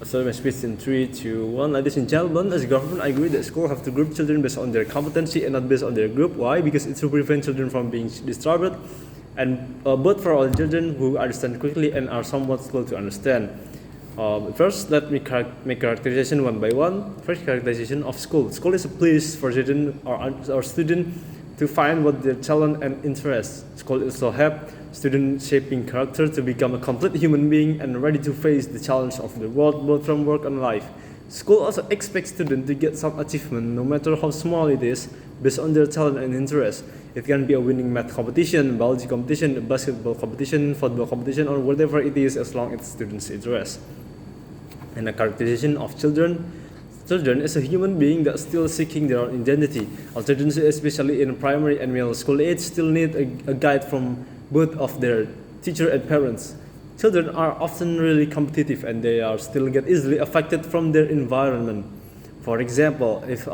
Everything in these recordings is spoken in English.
So my speech in 3, 2, 1. Ladies and gentlemen, as a government, I agree that schools have to group children based on their competency and not based on their group. Why? Because it will prevent children from being disturbed, and both for all children who understand quickly and are somewhat slow to understand. First, let me make characterization one by one. First, characterization of school. School is a place for children or students to find what their talent and interests. School also help students shaping character to become a complete human being and ready to face the challenge of the world, both from work and life. School also expects students to get some achievement, no matter how small it is, based on their talent and interest. It can be a winning math competition, biology competition, a basketball competition, football competition, or whatever it is, as long as students' interest. And a characterization of children. Children is a human being that's still seeking their own identity. All children, especially in primary and middle school age, still need a guide from both of their teacher and parents. Children are often really competitive and they are still get easily affected from their environment. For example, if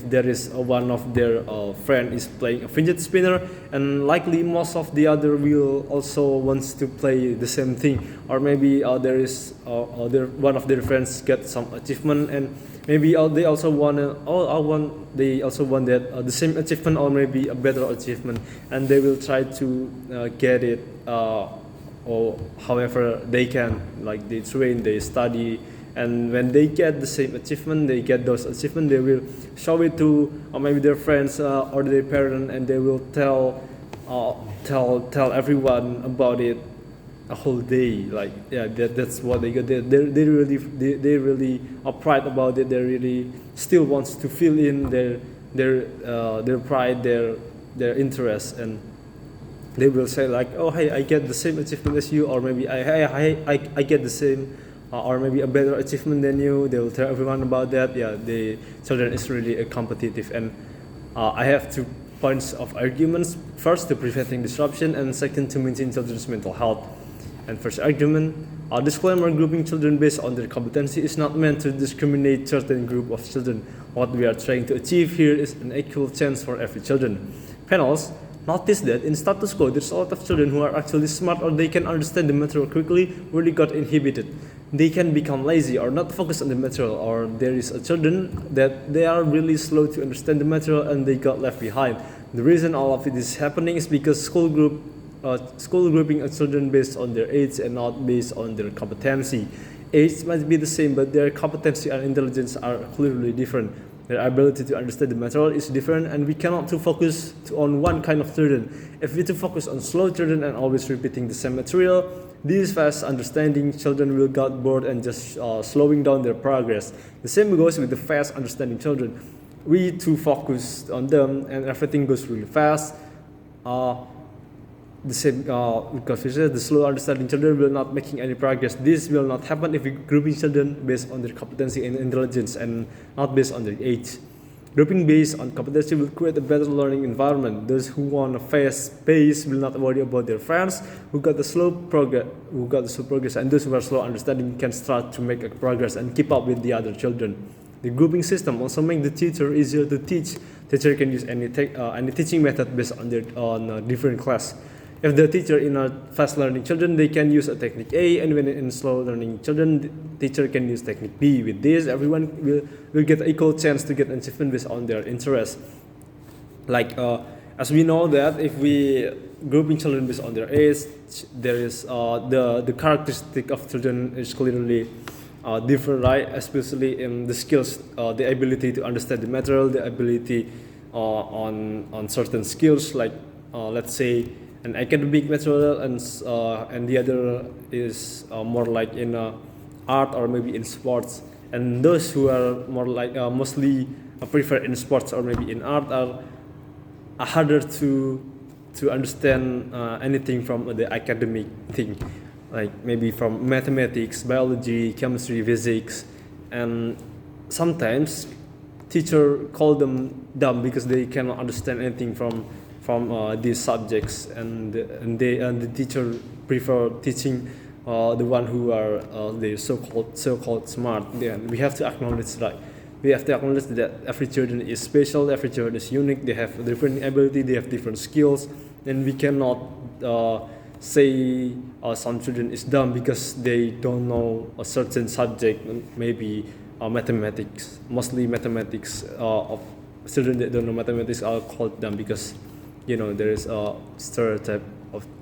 there is one of their friend is playing a fidget spinner, and likely most of the other will also wants to play the same thing, or maybe there is one of their friends get some achievement, and maybe they also want that the same achievement or maybe a better achievement, and they will try to get it or however they can, like they train, they study. And when they get the same achievement, they get those achievements, they will show it to maybe their friends or their parents, and they will tell everyone about it a whole day. Like that's what they get. They really are pride about it. They really still wants to fill in their pride, their interest, and they will say like, oh hey, I get the same achievement as you, or maybe I get the same. Or maybe a better achievement than you. They will tell everyone about that. Yeah, the children is really competitive, and I have 2 points of arguments. First, to preventing disruption, and second, to maintain children's mental health. And first argument, our disclaimer: grouping children based on their competency is not meant to discriminate certain group of children. What we are trying to achieve here is an equal chance for every children. Panels, notice that in status quo, there's a lot of children who are actually smart, or they can understand the material quickly, really got inhibited. They can become lazy or not focus on the material, or there is a children that they are really slow to understand the material and they got left behind. The reason all of it is happening is because school grouping of children based on their age and not based on their competency. Age might be the same, but their competency and intelligence are clearly different. Their ability to understand the material is different, and we cannot focus on one kind of children. If we focus on slow children and always repeating the same material, these fast understanding children will get bored and just slowing down their progress. The same goes with the fast understanding children. We too focus on them and everything goes really fast. The same because the slow understanding children will not making any progress. This will not happen if we grouping children based on their competency and intelligence and not based on their age. Grouping based on competency will create a better learning environment. Those who want a fast pace will not worry about their friends who got the slow progress, and those who are slow understanding can start to make a progress and keep up with the other children. The grouping system also makes the teacher easier to teach. Teacher can use any teaching method based on a different class. If the teacher in a fast learning children, they can use a technique A, and when in slow learning children, the teacher can use technique B. With this, everyone will get equal chance to get achievement based on their interest. Like as we know that if we grouping children based on their age, there is the characteristic of children is clearly different, right? Especially in the skills, the ability to understand the material, the ability on certain skills, like let's say an academic material, and the other is more like in art or maybe in sports. And those who are more like mostly prefer in sports or maybe in art are harder to understand anything from the academic thing, like maybe from mathematics, biology, chemistry, physics. And sometimes teacher call them dumb because they cannot understand anything from these subjects, and the teacher prefer teaching the one who are the so-called smart. Then we have to acknowledge that. We have to acknowledge that every children is special, every child is unique. They have different ability, they have different skills, and we cannot say some children is dumb because they don't know a certain subject, maybe mathematics. Mostly mathematics of children that don't know mathematics are called dumb because there is a stereotype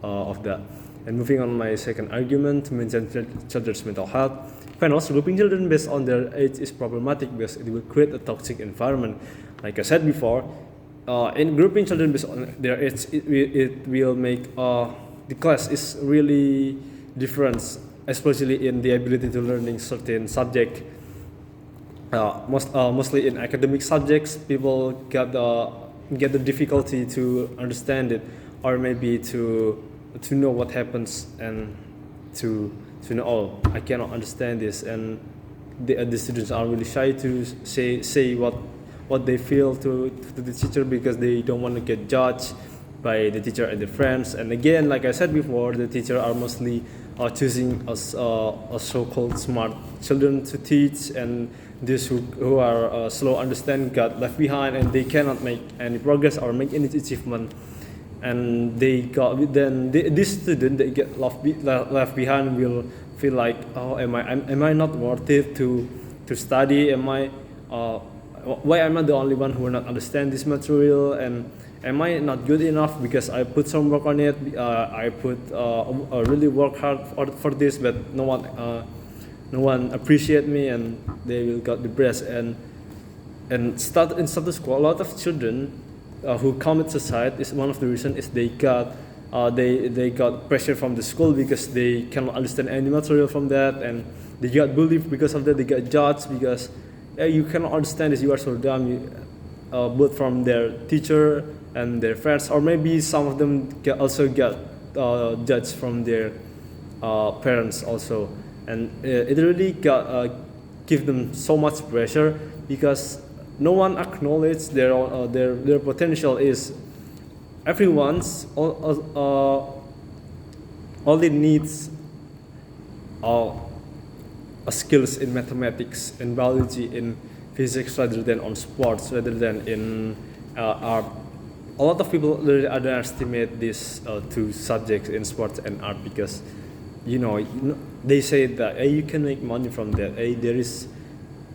of that. And moving on my second argument, to mention children's mental health. Finals, grouping children based on their age is problematic because it will create a toxic environment. Like I said before, in grouping children based on their age, it will make the class is really different, especially in the ability to learning certain subject. Mostly in academic subjects, people get the difficulty to understand it, or maybe to know what happens, and to know, oh, I cannot understand this, and the students are really shy to say what they feel to the teacher because they don't want to get judged by the teacher and the friends. And again, like I said before, the teacher are mostly choosing a so-called smart children to teach, and these who are slow understand got left behind, and they cannot make any progress or make any achievement. And this student they get left behind will feel like, oh, am I not worth it to study? Why am I the only one who will not understand this material? And am I not good enough because I put some work on it? I put really work hard for this, but no one appreciate me, and they will get depressed. And in status quo, a lot of children who commit suicide is one of the reasons is they got pressure from the school because they cannot understand any material from that, and they got bullied because of that. They got judged because you cannot understand this, you are so dumb, both from their teacher and their friends, or maybe some of them also got judged from their parents also. And it really give them so much pressure because no one acknowledges their potential. Is everyone's only needs skills in mathematics, in biology, in physics, rather than on sports, rather than in art. A lot of people really underestimate these two subjects in sports and art because they say that, hey, you can make money from that. Hey, there is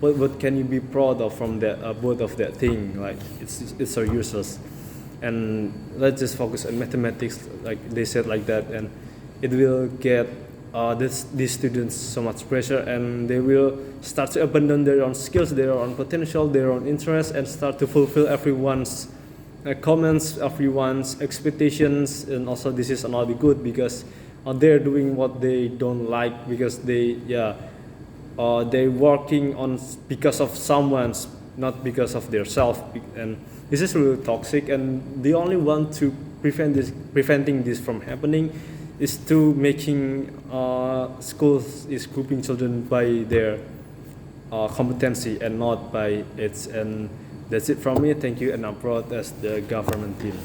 what can you be proud of from that both of that thing? Like it's so useless. And let's just focus on mathematics, like they said like that, and it will get these students so much pressure, and they will start to abandon their own skills, their own potential, their own interests, and start to fulfill everyone's comments, everyone's expectations. And also this is not good because they're doing what they don't like because they're working on because of someone's, not because of their self. And this is really toxic, and the only one to preventing this from happening is to making schools is grouping children by their competency and not by its. And that's it from me. Thank you, and I'm proud as the government team.